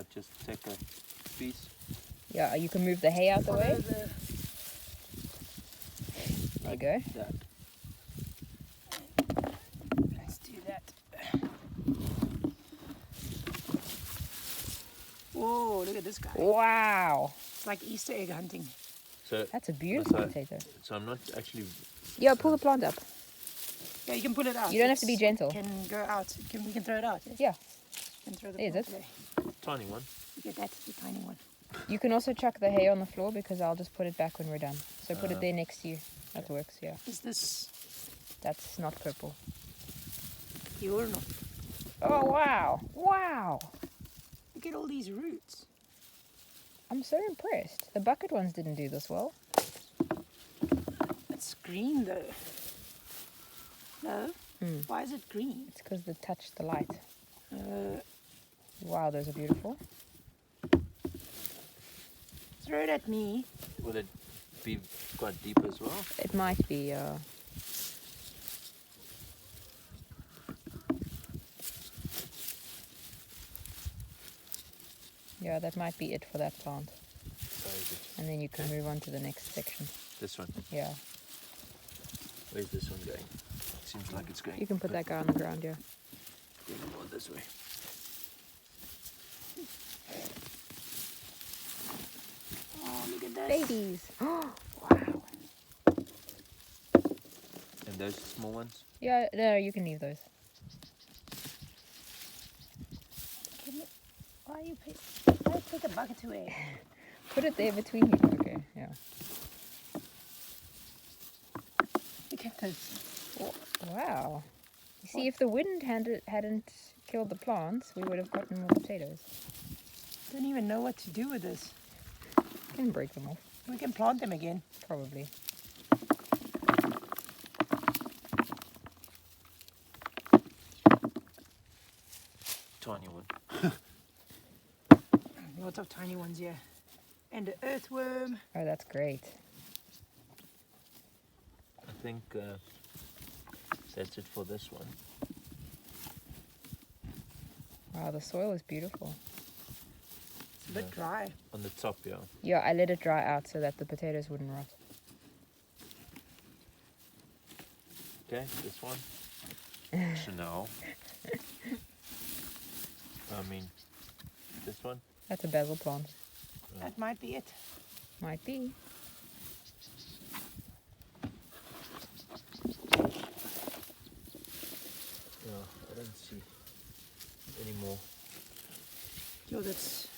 Yeah, just take a piece. Yeah, you can move the hay out the way. There you go. That. Let's do that. Whoa, look at this guy. Wow, It's like Easter egg hunting. So, that's a beautiful so- potato. so I'm not actually. Yeah, pull the plant up. Yeah, you can pull it out. You don't have to be gentle. It can go out. We can throw it out. Yes? Yeah, You can throw the Is plant it? away. Tiny one. Look at that, the tiny one. you can also chuck the hay on the floor because I'll just put it back when we're done. So put it there next to you. That works, yeah. Is this That's not purple. your or not? Oh, wow. Wow. Look at all these roots. I'm so impressed. The bucket ones didn't do this well. It's green though. No? Hmm. Why is it green? It's because they touched the light. Uh, Wow, those are beautiful. throw it at me. Will it be quite deep as well? It might be, yeah, that might be it for that plant. Where is it? And then you can move on to the next section. This one. Yeah. Where's this one going? Seems like it's going. You can put that guy on the ground, yeah. Going more this way. Oh, look at that. Babies. Oh, wow. And those small ones? Yeah, no, you can leave those. Why you take a bucket away? Put it there between you. Okay, yeah. Look at this. Wow. You see, if the wind hadn't killed the plants, we would have gotten more potatoes. Don't even know what to do with this. You can break them off, We can plant them again. probably. Tiny one. Lots of tiny ones here. And the earthworm. Oh, that's great. I think that's it for this one. Wow, the soil is beautiful. It's a bit dry. On the top, yeah. Yeah, I let it dry out so that the potatoes wouldn't rot. Okay, this one. Chanel. I mean, this one. That's a basil plant. That might be it. Might be. Yeah, I don't see any more. Yo, that's